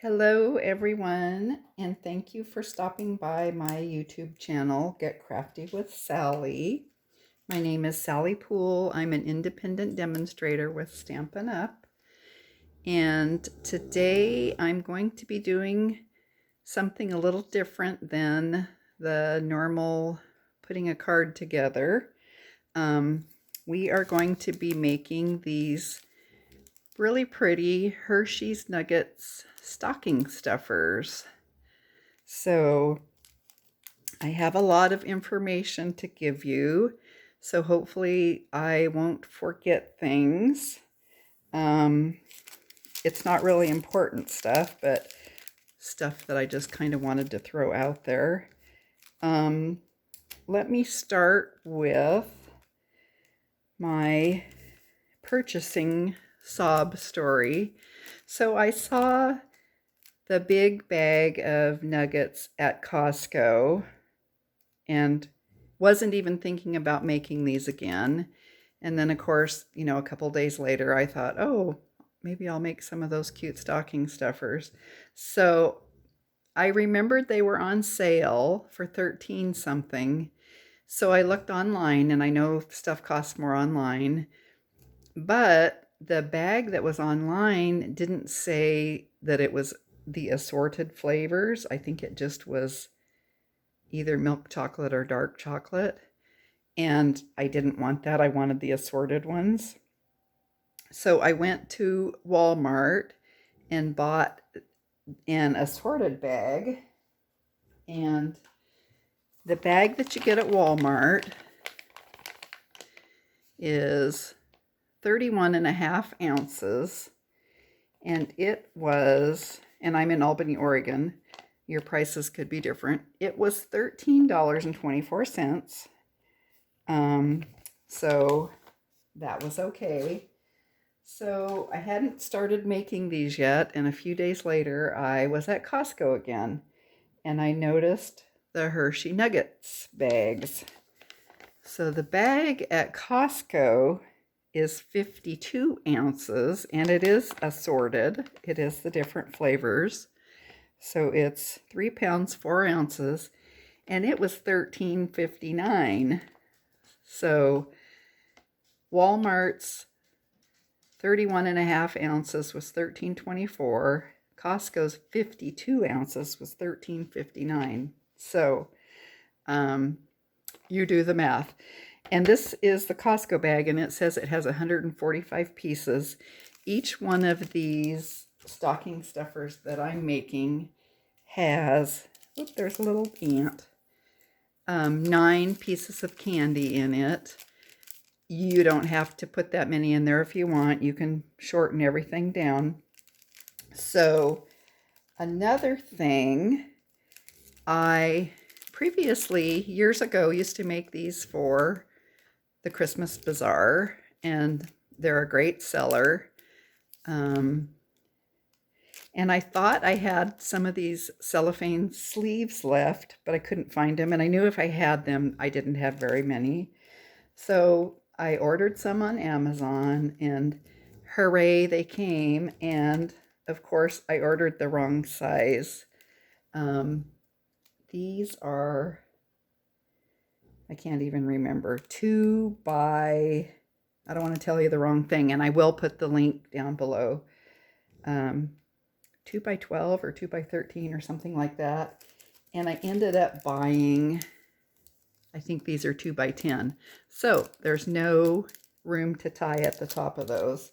Hello, everyone, and thank you for stopping by my YouTube channel, Get Crafty with Sally. My name is Sally Poole. I'm an independent demonstrator with Stampin' Up. And today I'm going to be doing something a little different than the normal putting a card together. We are going to be making these really pretty Hershey's Nuggets stocking stuffers. So I have a lot of information to give you, so hopefully I won't forget things. It's not really important stuff, but stuff that I just kind of wanted to throw out there. Let me start with my purchasing sob story. So I saw the big bag of nuggets at Costco and wasn't even thinking about making these again. And then, of course, a couple days later, I thought, oh, maybe I'll make some of those cute stocking stuffers. So I remembered they were on sale for 13 something. So I looked online, and I know stuff costs more online, but the bag that was online didn't say that it was the assorted flavors. I think it just was either milk chocolate or dark chocolate. And I didn't want that. I wanted the assorted ones. So I went to Walmart and bought an assorted bag. And the bag that you get at Walmart is 31 and a half ounces. And it was, and I'm in Albany, Oregon. Your prices could be different. It was $13.24. So that was okay. So I hadn't started making these yet, and a few days later I was at Costco again, and I noticed the Hershey Nuggets bags. So the bag at Costco is 52 ounces, and it is assorted. It is the different flavors. So it's 3 pounds, 4 ounces, and it was $13.59. So Walmart's 31 and a half ounces was $13.24. Costco's 52 ounces was $13.59. So you do the math. And this is the Costco bag, and it says it has 145 pieces. Each one of these stocking stuffers that I'm making has, there's a little ant, 9 pieces of candy in it. You don't have to put that many in there if you want. You can shorten everything down. So another thing, I previously, years ago, used to make these for the Christmas Bazaar, and they're a great seller. And I thought I had some of these cellophane sleeves left, but I couldn't find them. And I knew if I had them, I didn't have very many. So I ordered some on Amazon, and hooray, they came. And of course, I ordered the wrong size. These are, I can't even remember, 2 by, I don't want to tell you the wrong thing, and I will put the link down below. 2 by 12 or 2 by 13 or something like that. And I ended up buying, I think these are 2 by 10. So there's no room to tie at the top of those.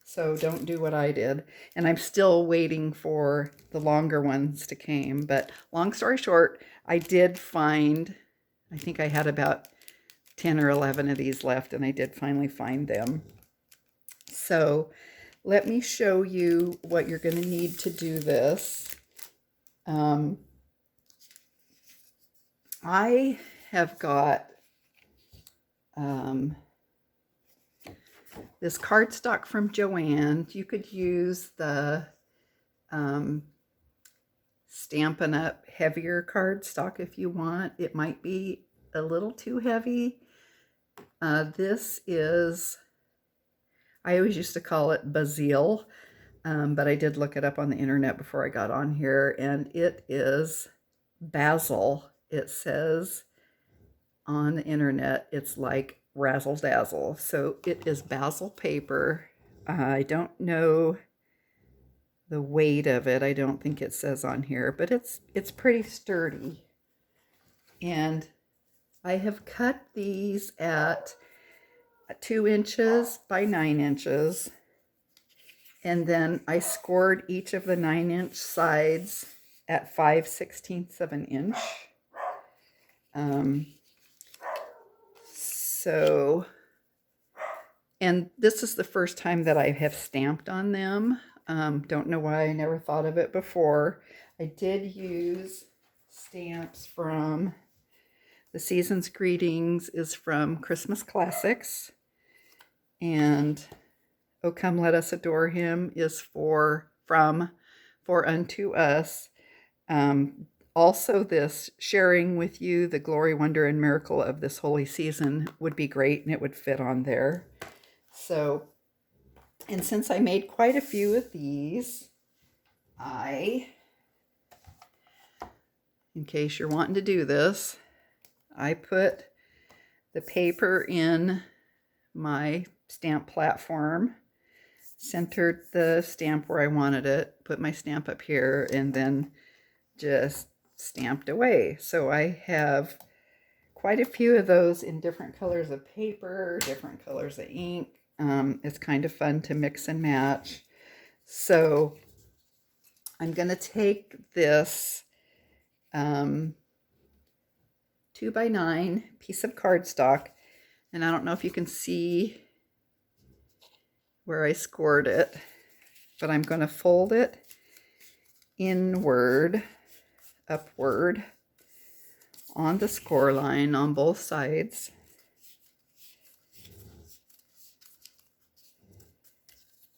So don't do what I did. And I'm still waiting for the longer ones to come. But long story short, I did find, I think I had about 10 or 11 of these left, and I did finally find them. So let me show you what you're going to need to do this. I have got this cardstock from Joann. You could use the Stampin' Up! Heavier cardstock if you want. It might be a little too heavy. This is, I always used to call it Basil, but I did look it up on the internet before I got on here, and it is basil. It says on the internet it's like razzle dazzle. So it is basil paper. I don't know the weight of it. I don't think it says on here, but it's pretty sturdy. And I have cut these at 2 inches by 9 inches. And then I scored each of the 9-inch sides at 5/16 of an inch. And this is the first time that I have stamped on them. Don't know why I never thought of it before. I did use stamps from the Season's Greetings is from Christmas Classics. And O Come Let Us Adore Him is from For Unto Us. Also, this sharing with you the glory, wonder, and miracle of this holy season would be great, and it would fit on there. So, and since I made quite a few of these, in case you're wanting to do this, I put the paper in my stamp platform, centered the stamp where I wanted it, put my stamp up here, and then just stamped away. So I have quite a few of those in different colors of paper, different colors of ink. It's kind of fun to mix and match. So I'm going to take this 2x9 piece of cardstock, and I don't know if you can see where I scored it, but I'm going to fold it inward, upward on the score line on both sides.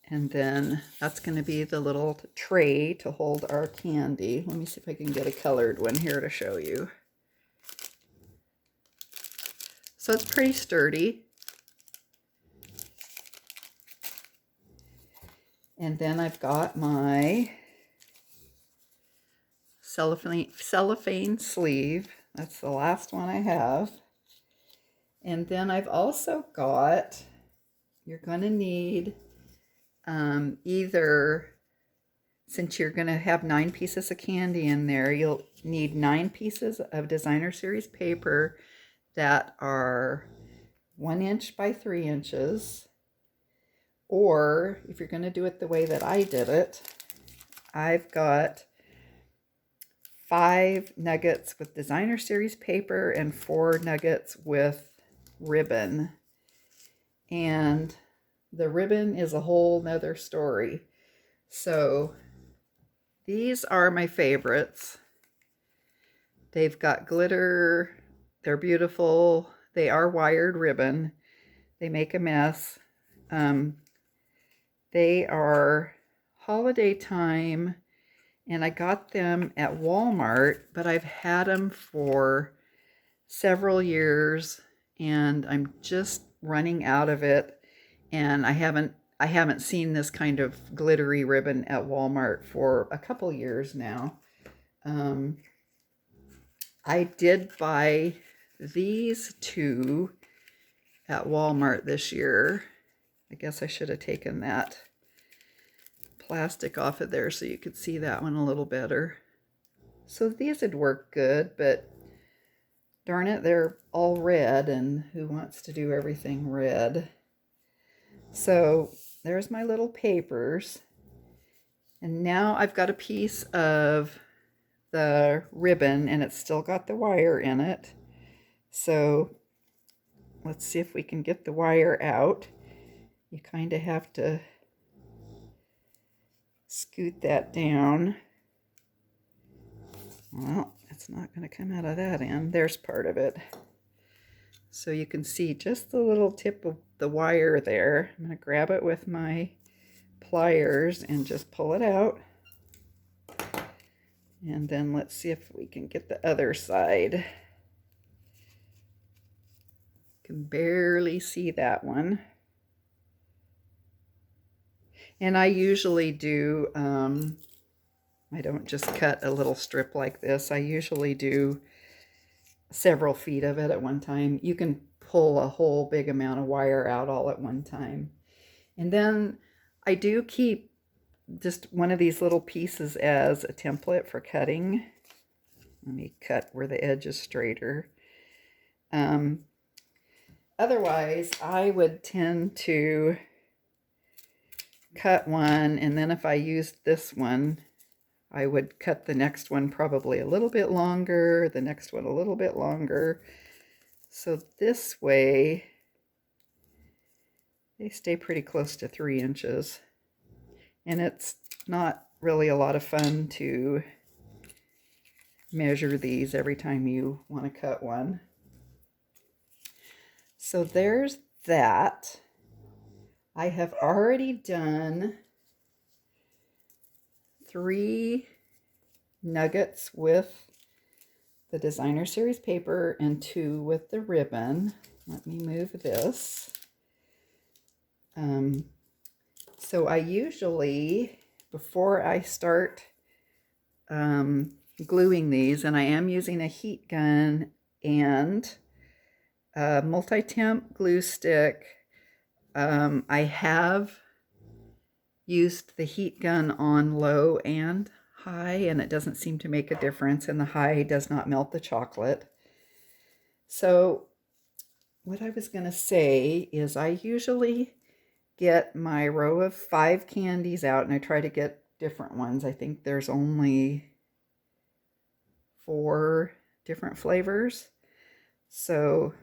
And then that's going to be the little tray to hold our candy. Let me see if I can get a colored one here to show you. So it's pretty sturdy. And then I've got my cellophane sleeve. That's the last one I have. And then I've also got, you're going to need either, since you're going to have 9 pieces of candy in there, you'll need 9 pieces of designer series paper that are 1 inch by 3 inches. Or if you're going to do it the way that I did it, I've got 5 nuggets with designer series paper and 4 nuggets with ribbon. And the ribbon is a whole nother story. So these are my favorites. They've got glitter. They're beautiful. They are wired ribbon. They make a mess. They are holiday time, and I got them at Walmart, but I've had them for several years, and I'm just running out of it. And I haven't seen this kind of glittery ribbon at Walmart for a couple years now. I did buy these 2 at Walmart this year. I guess I should have taken that plastic off of there so you could see that one a little better. So these would work good, but darn it, they're all red, and who wants to do everything red? So there's my little papers. And now I've got a piece of the ribbon, and it's still got the wire in it. So let's see if we can get the wire out. You kind of have to scoot that down. Well, it's not going to come out of that end. There's part of it. So you can see just the little tip of the wire there. I'm going to grab it with my pliers and just pull it out. And then let's see if we can get the other side. Can barely see that one. And I usually do, I don't just cut a little strip like this. I usually do several feet of it at one time. You can pull a whole big amount of wire out all at one time. And then I do keep just one of these little pieces as a template for cutting. Let me cut where the edge is straighter. Otherwise, I would tend to cut one, and then if I used this one, I would cut the next one probably a little bit longer, the next one a little bit longer. So this way, they stay pretty close to 3 inches. And it's not really a lot of fun to measure these every time you want to cut one. So there's that. I have already done 3 nuggets with the designer series paper and 2 with the ribbon. Let me move this. So I usually, before I start gluing these, and I am using a heat gun and a multi-temp glue stick. I have used the heat gun on low and high, and it doesn't seem to make a difference, and the high does not melt the chocolate. So what I was going to say is I usually get my row of 5 candies out, and I try to get different ones. I think there's only 4 different flavors. So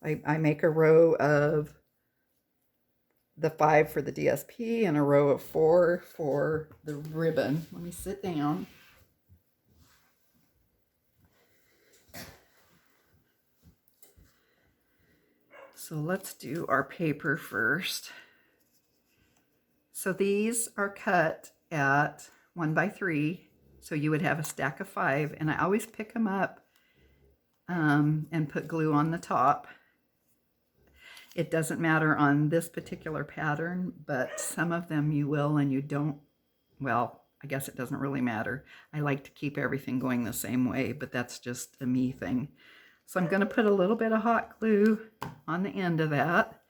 I make a row of the 5 for the DSP and a row of 4 for the ribbon. Let me sit down. So let's do our paper first. So these are cut at 1 by 3. So you would have a stack of 5, and I always pick them up and put glue on the top. It doesn't matter on this particular pattern, but some of them you will and you don't. Well, I guess it doesn't really matter. I like to keep everything going the same way, but that's just a me thing. So I'm going to put a little bit of hot glue on the end of that,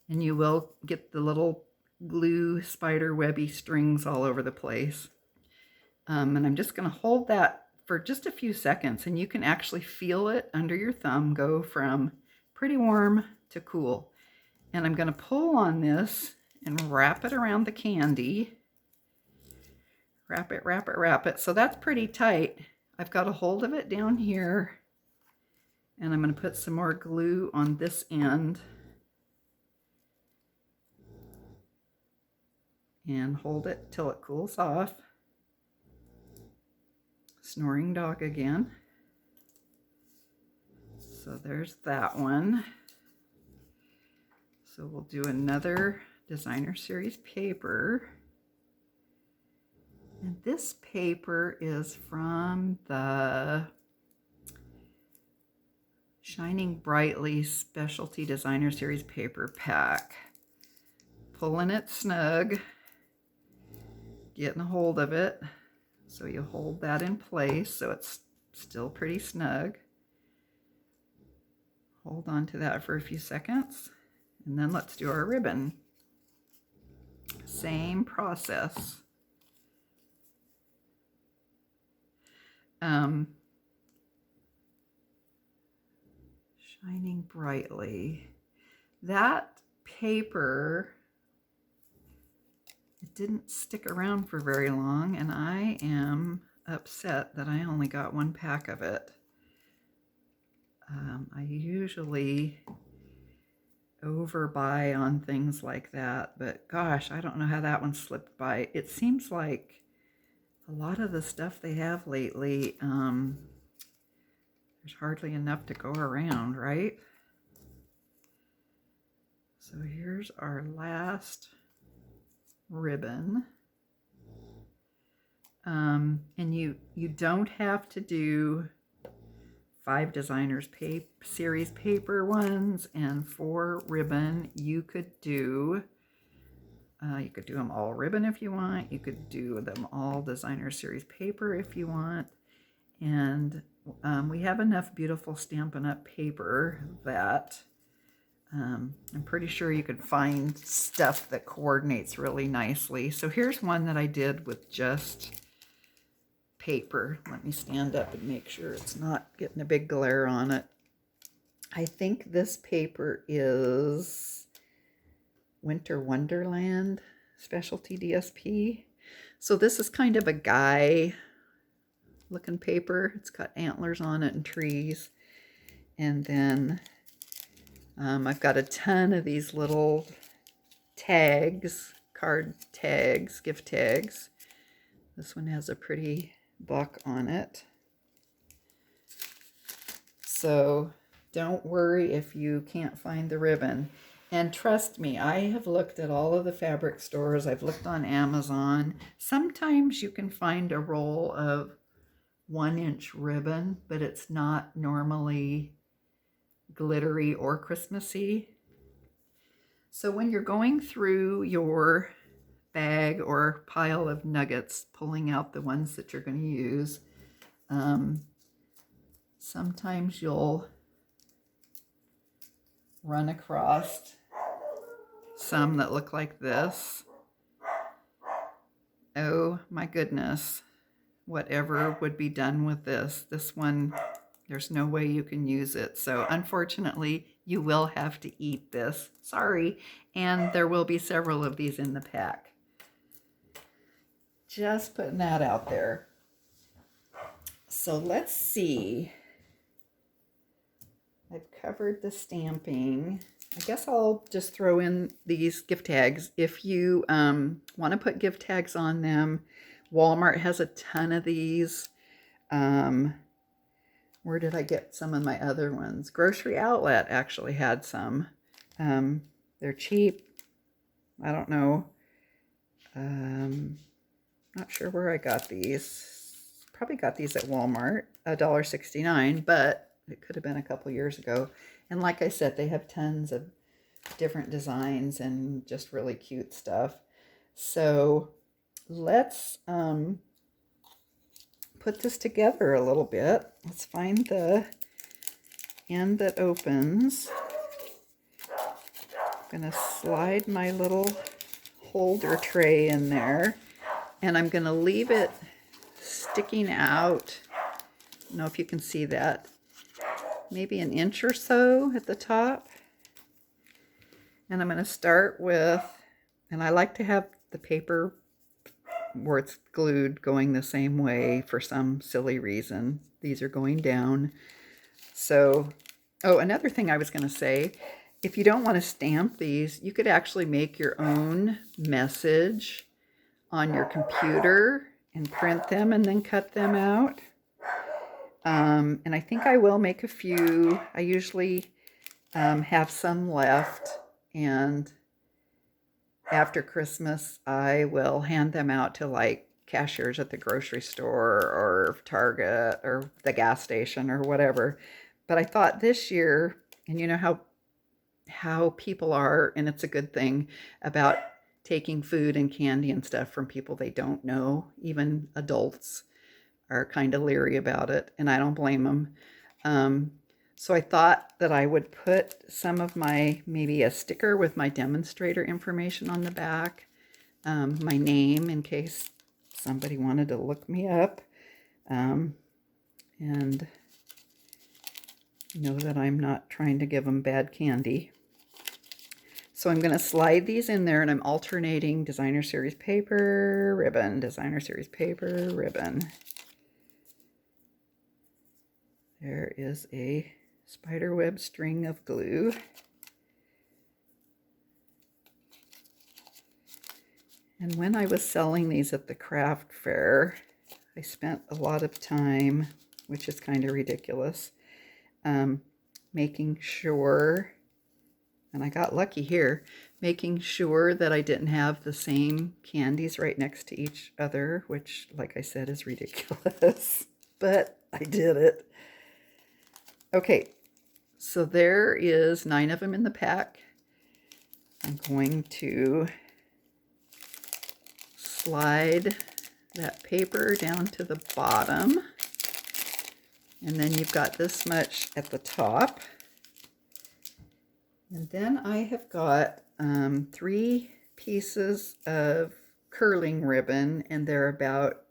and you will get the little glue spider webby strings all over the place. And I'm just going to hold that for just a few seconds, and you can actually feel it under your thumb go from pretty warm to cool. And I'm going to pull on this and wrap it around the candy. Wrap it, wrap it, wrap it. So that's pretty tight. I've got a hold of it down here, and I'm going to put some more glue on this end and hold it till it cools off. Snoring dog again. So there's that one. So we'll do another designer series paper. And this paper is from the Shining Brightly Specialty Designer Series paper pack. Pulling it snug, getting a hold of it. So you hold that in place so it's still pretty snug. Hold on to that for a few seconds. And then let's do our ribbon. Same process. Shining Brightly. That paper, it didn't stick around for very long, and I am upset that I only got 1 pack of it. I usually overbuy on things like that, but gosh, I don't know how that one slipped by. It seems like a lot of the stuff they have lately, there's hardly enough to go around, right? So here's our last ribbon. And you don't have to do 5 designers series paper ones and 4 ribbon. You could do You could do them all ribbon if you want. You could do them all designer series paper if you want. And we have enough beautiful Stampin' Up! Paper that I'm pretty sure you could find stuff that coordinates really nicely. So here's one that I did with just paper. Let me stand up and make sure it's not getting a big glare on it. I think this paper is Winter Wonderland Specialty DSP. So this is kind of a guy looking paper. It's got antlers on it and trees. And then I've got a ton of these little tags, card tags, gift tags. This one has a pretty buck on it. So don't worry if you can't find the ribbon. And trust me, I have looked at all of the fabric stores. I've looked on Amazon. Sometimes you can find a roll of 1-inch ribbon, but it's not normally glittery or Christmassy. So when you're going through your bag or pile of nuggets, pulling out the ones that you're going to use, sometimes you'll run across some that look like this. Oh my goodness, whatever would be done with this. This one, there's no way you can use it. So unfortunately, you will have to eat this. Sorry. And there will be several of these in the pack. Just putting that out there. So let's see. I've covered the stamping. I guess I'll just throw in these gift tags. If you want to put gift tags on them, Walmart has a ton of these. Where did I get some of my other ones? Grocery Outlet actually had some. They're cheap. I don't know. Not sure where I got these. Probably got these at Walmart, $1.69, but it could have been a couple years ago. And like I said, they have tons of different designs and just really cute stuff. So let's put this together a little bit. Let's find the end that opens. I'm going to slide my little holder tray in there, and I'm going to leave it sticking out. I don't know if you can see that. Maybe an inch or so at the top. And I'm going to start with, and I like to have the paper where it's glued going the same way for some silly reason. These are going down. So, oh, another thing I was going to say, if you don't want to stamp these, you could actually make your own message on your computer and print them and then cut them out. And I think I will make a few. I usually have some left, and after Christmas, I will hand them out to like cashiers at the grocery store or Target or the gas station or whatever. But I thought this year, and you know how people are, and it's a good thing, about taking food and candy and stuff from people they don't know. Even adults are kind of leery about it, and I don't blame them. So I thought that I would put some of maybe a sticker with my demonstrator information on the back, my name in case somebody wanted to look me up, and know that I'm not trying to give them bad candy. So I'm going to slide these in there, and I'm alternating designer series paper, ribbon, designer series paper, ribbon. There is a spiderweb string of glue. And when I was selling these at the craft fair, I spent a lot of time, which is kind of ridiculous, making sure, and I got lucky here, making sure that I didn't have the same candies right next to each other, which, like I said, is ridiculous, but I did it. Okay, so there is 9 of them in the pack. I'm going to slide that paper down to the bottom, and then you've got this much at the top. And then I have got 3 pieces of curling ribbon, and they're about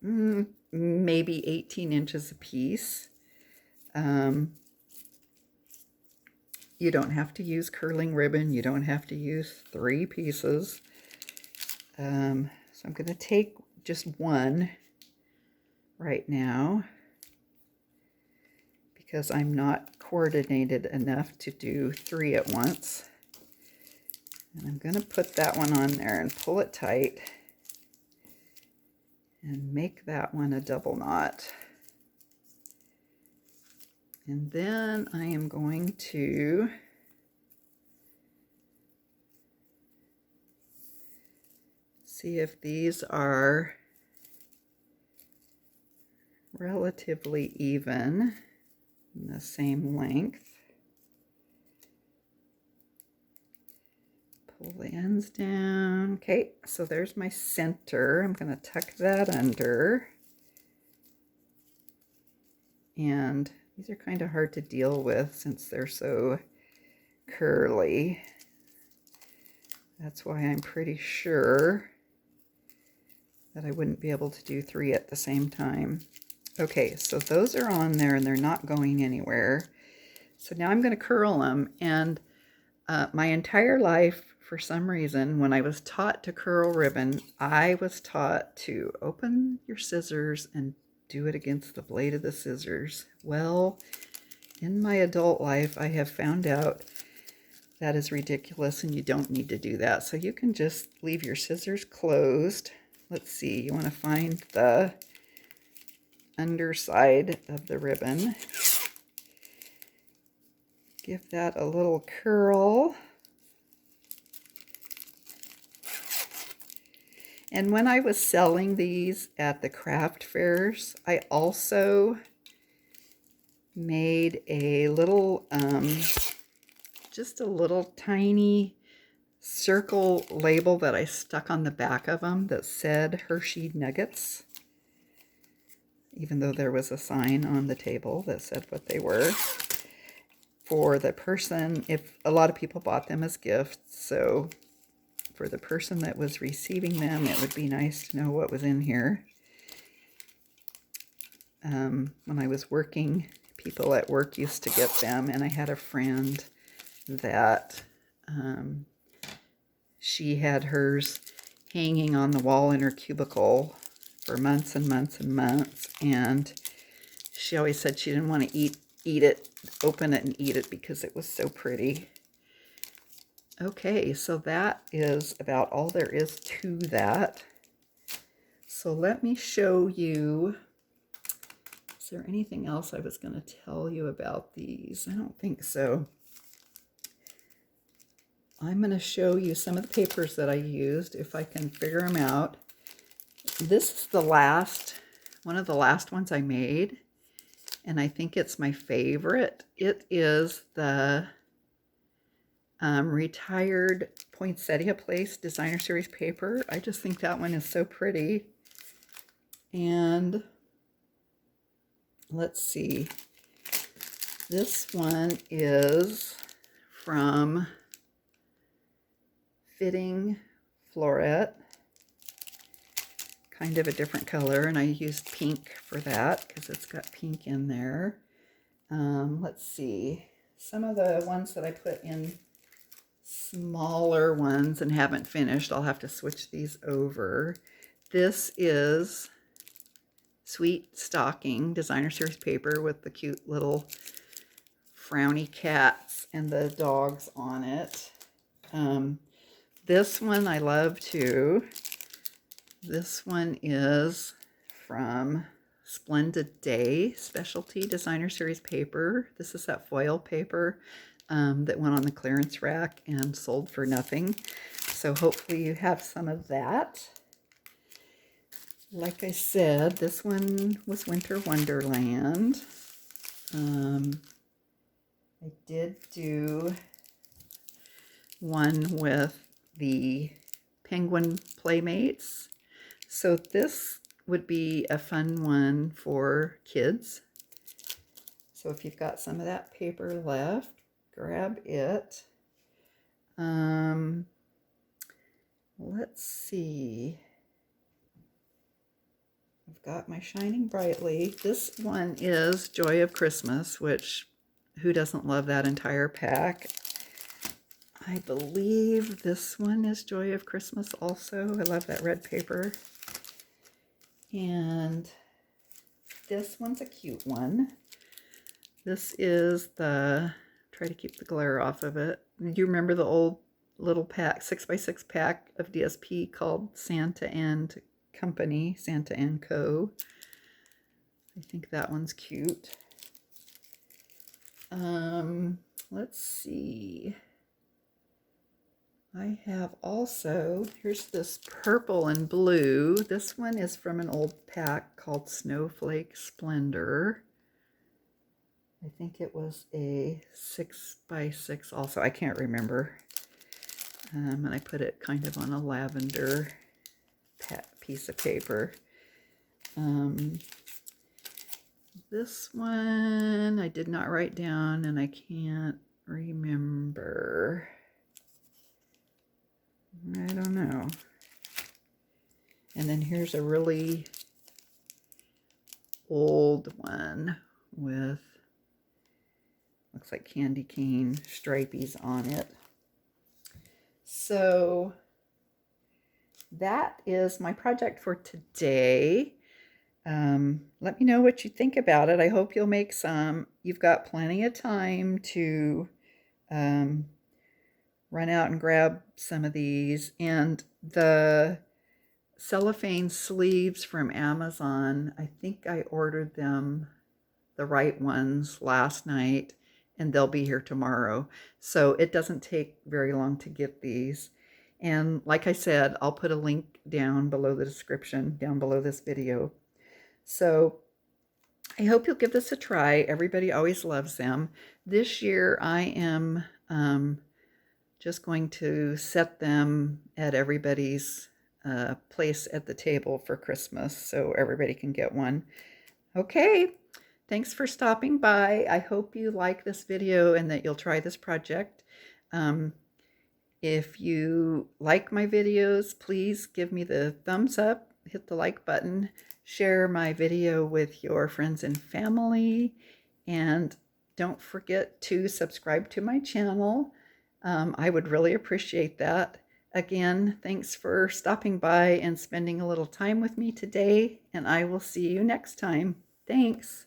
maybe 18 inches a piece. You don't have to use curling ribbon. You don't have to use 3 pieces. So I'm going to take just one right now because I'm not coordinated enough to do 3 at once. And I'm going to put that one on there and pull it tight and make that one a double knot. And then I am going to see if these are relatively even and the same length. Pull the ends down. Okay, so there's my center. I'm going to tuck that under. And these are kind of hard to deal with since they're so curly. That's why I'm pretty sure that I wouldn't be able to do 3 at the same time. Okay, so those are on there and they're not going anywhere. So now I'm going to curl them. And my entire life, for some reason, when I was taught to curl ribbon, I was taught to open your scissors and do it against the blade of the scissors. Well, in my adult life, I have found out that is ridiculous and you don't need to do that. So you can just leave your scissors closed. Let's see, you want to find the underside of the ribbon. Give that a little curl. And when I was selling these at the craft fairs, I also made a little, just a little tiny circle label that I stuck on the back of them that said Hershey Nuggets, even though there was a sign on the table that said what they were. For the person, if a lot of people bought them as gifts, so for the person that was receiving them, it would be nice to know what was in here. When I was working, people at work used to get them, and I had a friend that she had hers hanging on the wall in her cubicle for months and months and months, and she always said she didn't want to eat it, open it and eat it because it was so pretty. Okay, so that is about all there is to that. So let me show you, is there anything else I was going to tell you about these? I don't think so. I'm going to show you some of the papers that I used, if I can figure them out. This is the last, one of the last ones I made, and I think it's my favorite. It is the retired Poinsettia Place Designer Series paper. I just think that one is so pretty. And let's see, this one is from Fitting Floret, kind of a different color, and I used pink for that because it's got pink in there. Let's see, some of the ones that I put in smaller ones and haven't finished, I'll have to switch these over. This is Sweet Stocking Designer Series paper with the cute little frowny cats and the dogs on it. This one I love too. This one is from Splendid Day Specialty Designer Series paper. This is that foil paper that went on the clearance rack and sold for nothing. So hopefully you have some of that. Like I said, this one was Winter Wonderland. I did do one with the penguin playmates. So this would be a fun one for kids. So if you've got some of that paper left, grab it. Let's see. I've got my Shining Brightly. This one is Joy of Christmas, which who doesn't love that entire pack? I believe this one is Joy of Christmas also. I love that red paper. And this one's a cute one. This is the, try to keep the glare off of it. Do you remember the old little pack, 6x6 pack of DSP called Santa and Company, Santa and Co. I think that one's cute. Let's see. I have also, here's this purple and blue. This one is from an old pack called Snowflake Splendor. I think it was a 6x6 also. I can't remember. And I put it kind of on a lavender piece of paper. This one I did not write down and I can't remember. I don't know. And then here's a really old one with, looks like candy cane stripies on it. So that is my project for today. Let me know what you think about it. I hope you'll make some. You've got plenty of time to run out and grab some of these. And the cellophane sleeves from Amazon, I think I ordered them, the right ones, last night, and they'll be here tomorrow. So it doesn't take very long to get these. And like I said, I'll put a link down below the description, down below this video. So I hope you'll give this a try. Everybody always loves them. This year I am just going to set them at everybody's place at the table for Christmas so everybody can get one. Okay, thanks for stopping by. I hope you like this video and that you'll try this project. If you like my videos, please give me the thumbs up, hit the like button, share my video with your friends and family, and don't forget to subscribe to my channel. I would really appreciate that. Again, thanks for stopping by and spending a little time with me today, and I will see you next time. Thanks.